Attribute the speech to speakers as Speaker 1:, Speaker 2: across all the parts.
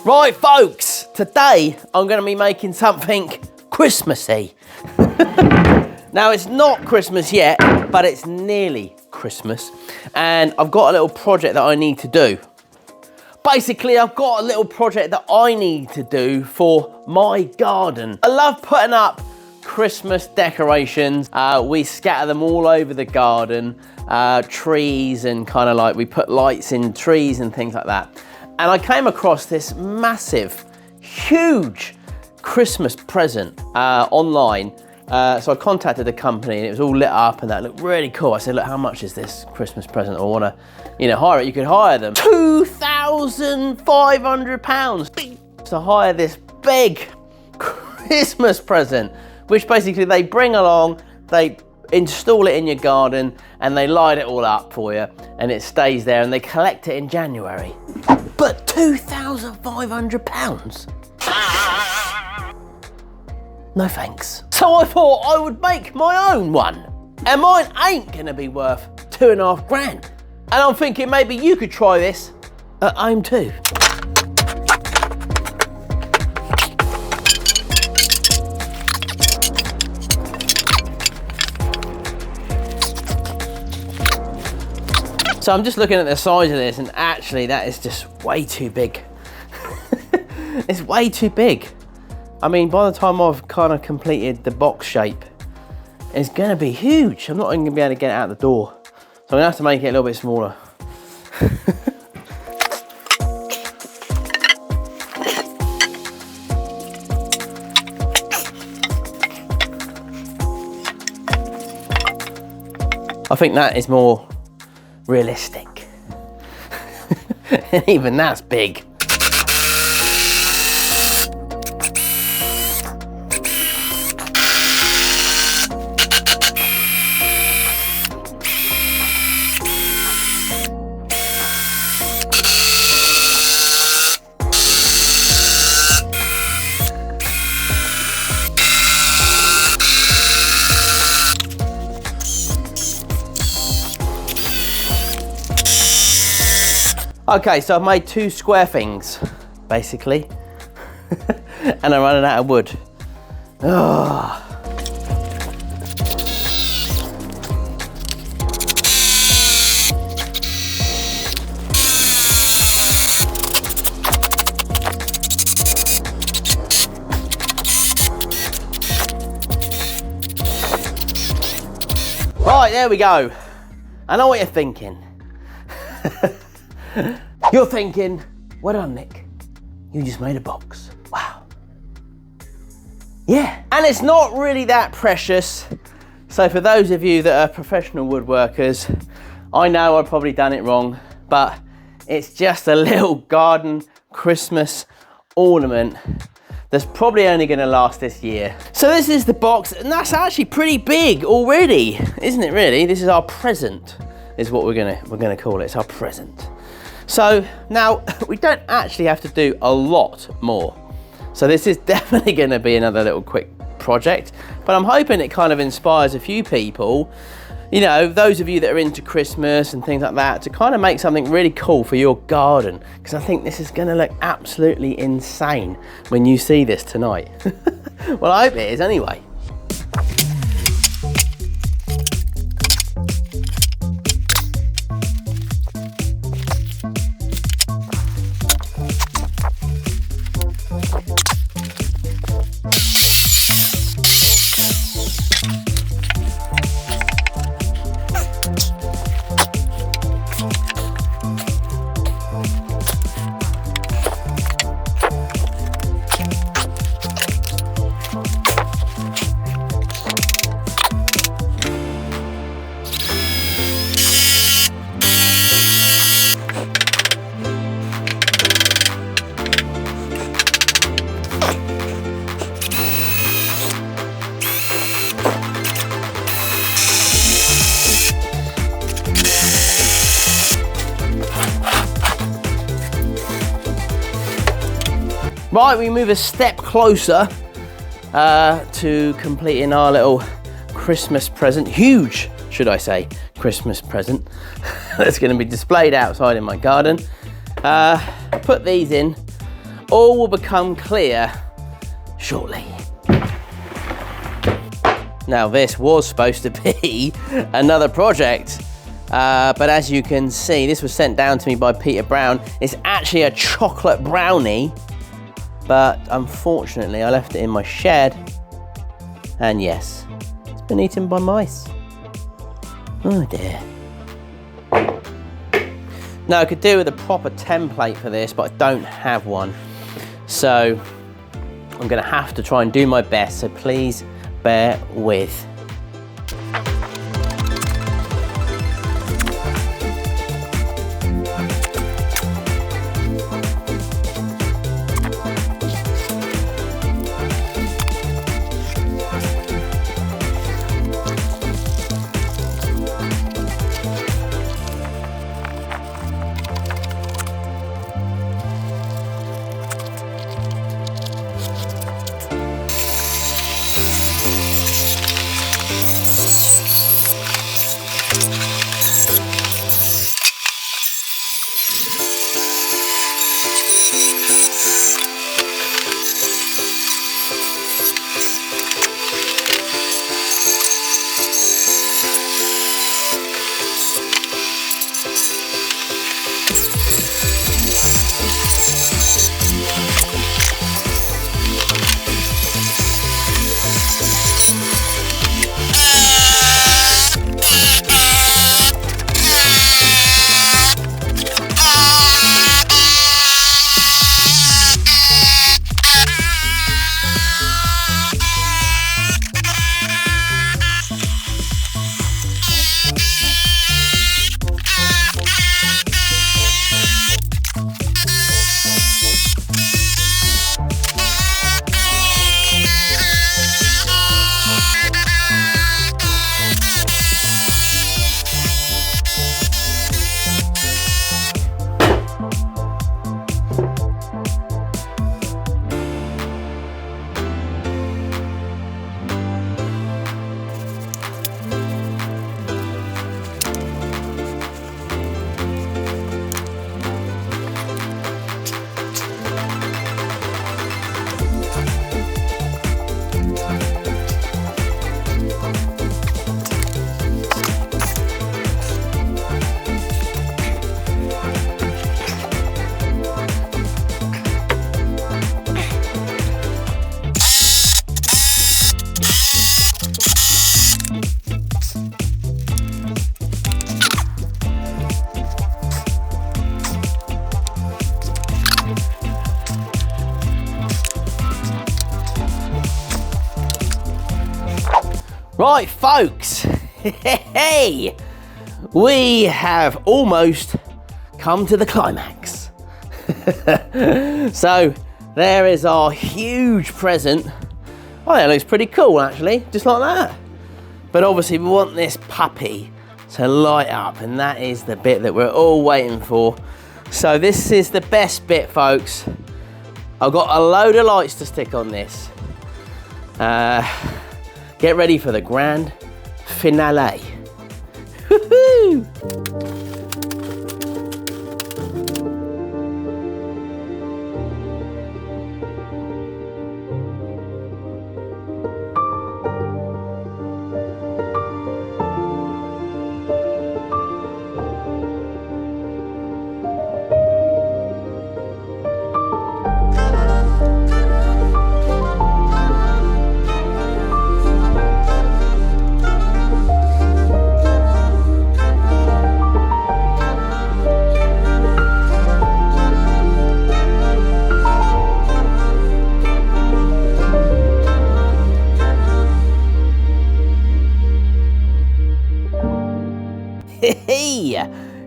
Speaker 1: Right, folks, today I'm going to be making something Christmassy. Now, it's not Christmas yet, but it's nearly Christmas, and I've got a little project that I need to do. Basically, I've got a little project that I need to do for my garden. I love putting up Christmas decorations. We scatter them all over the garden, trees, and kind of like we put lights in trees and things like that. And I came across this massive, huge Christmas present online. So I contacted the company and it was all lit up and that looked really cool. I said, look, how much is this Christmas present? I want to, hire it. You could hire them. £2,500 to hire this big Christmas present, which basically they bring along, they install it in your garden and they light it all up for you and it stays there and they collect it in January. But £2,500? No thanks. So I thought I would make my own one. And mine ain't gonna be worth £2.5 grand. And I'm thinking maybe you could try this at home too. So I'm just looking at the size of this and actually that is just way too big. It's way too big. I mean, by the time I've kind of completed the box shape, it's gonna be huge. I'm not even gonna be able to get it out the door. So I'm gonna have to make it a little bit smaller. I think that is more realistic. And even that's big. Okay, so I've made two square things, basically, and I'm running out of wood. Oh. Right, there we go. I know what you're thinking. You're thinking, well done, Nick. You just made a box. Wow. Yeah, and it's not really that precious. So for those of you that are professional woodworkers, I know I've probably done it wrong, but it's just a little garden Christmas ornament that's probably only gonna last this year. So this is the box, and that's actually pretty big already, isn't it really? This is our present, is what we're gonna call it. It's our present. So now we don't actually have to do a lot more. So this is definitely gonna be another little quick project, but I'm hoping it kind of inspires a few people, those of you that are into Christmas and things like that, to kind of make something really cool for your garden, because I think this is gonna look absolutely insane when you see this tonight. Well, I hope it is anyway. Right, we move a step closer to completing our little Christmas present. Huge, should I say, Christmas present that's going to be displayed outside in my garden. Put these in. all will become clear shortly. Now this was supposed to be another project, but as you can see, this was sent down to me by Peter Brown. It's actually a chocolate brownie, but unfortunately I left it in my shed, and yes, it's been eaten by mice. Oh dear. Now I could do with a proper template for this, but I don't have one. So I'm gonna have to try and do my best, so please bear with. Right, folks, hey, we have almost come to the climax. So there is our huge present. Oh, that looks pretty cool actually, just like that. But obviously we want this puppy to light up, and that is the bit that we're all waiting for. So this is the best bit, folks. I've got a load of lights to stick on this. Get ready for the grand finale. Woohoo!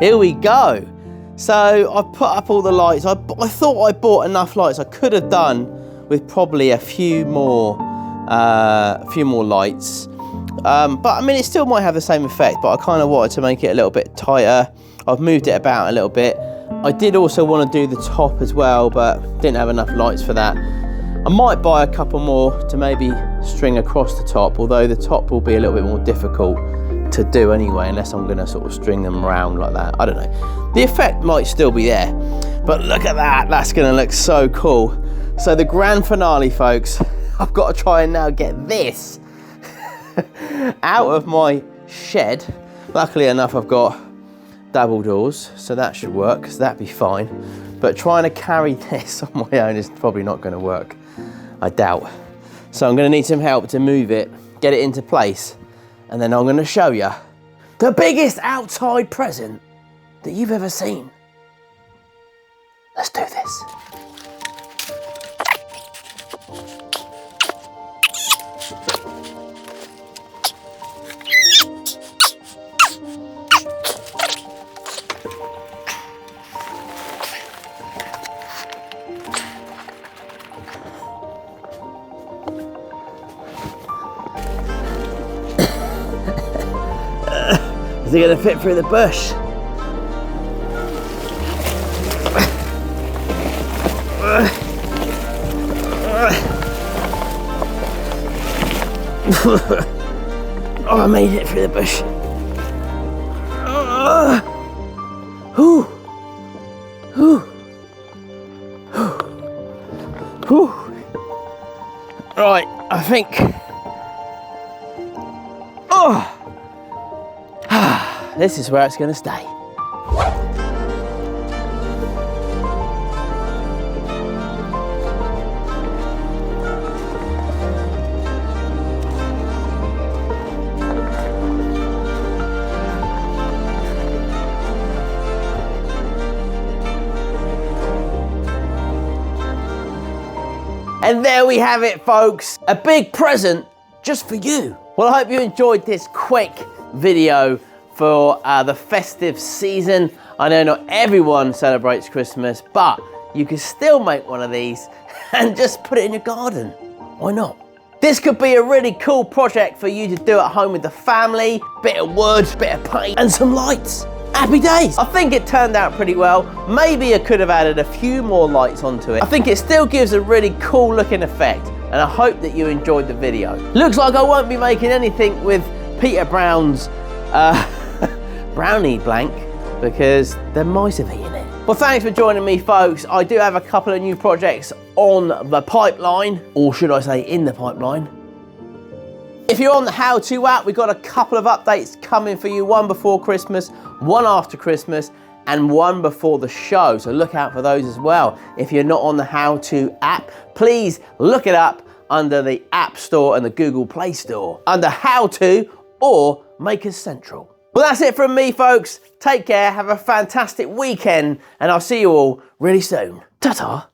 Speaker 1: Here we go. So I put up all the lights. I thought I bought enough lights. I could have done with probably a few more lights. But I mean, it still might have the same effect, but I kind of wanted to make it a little bit tighter. I've moved it about a little bit. I did also want to do the top as well, but didn't have enough lights for that. I might buy a couple more to maybe string across the top, although the top will be a little bit more difficult to do anyway, unless I'm going to sort of string them around like that. I don't know. The effect might still be there. But look at that, that's gonna look so cool. So the grand finale, folks, I've got to try and now get this out of my shed. Luckily enough, I've got double doors, so that should work, so that'd be fine. But trying to carry this on my own is probably not gonna work, I doubt. So I'm gonna need some help to move it, get it into place, and then I'm gonna show you the biggest outside present that you've ever seen. Let's do this. Is it gonna fit through the bush? Oh, I made it through the bush. Whew. Whew. Whew. Right, I think. Oh. This is where it's going to stay. And there we have it, folks. A big present just for you. Well, I hope you enjoyed this quick video for the festive season. I know not everyone celebrates Christmas, but you can still make one of these and just put it in your garden. Why not? This could be a really cool project for you to do at home with the family. Bit of wood, bit of paint, and some lights. Happy days. I think it turned out pretty well. Maybe I could have added a few more lights onto it. I think it still gives a really cool looking effect, and I hope that you enjoyed the video. Looks like I won't be making anything with Peter Brown's brownie blank because the mice have eaten it. Well, thanks for joining me, folks. I do have a couple of new projects on the pipeline, or should I say in the pipeline. If you're on the How To app, we've got a couple of updates coming for you, one before Christmas, one after Christmas, and one before the show. So look out for those as well. If you're not on the How To app, please look it up under the App Store and the Google Play Store under How To or Makers Central. Well, that's it from me, folks. Take care, have a fantastic weekend, and I'll see you all really soon. Ta-ta.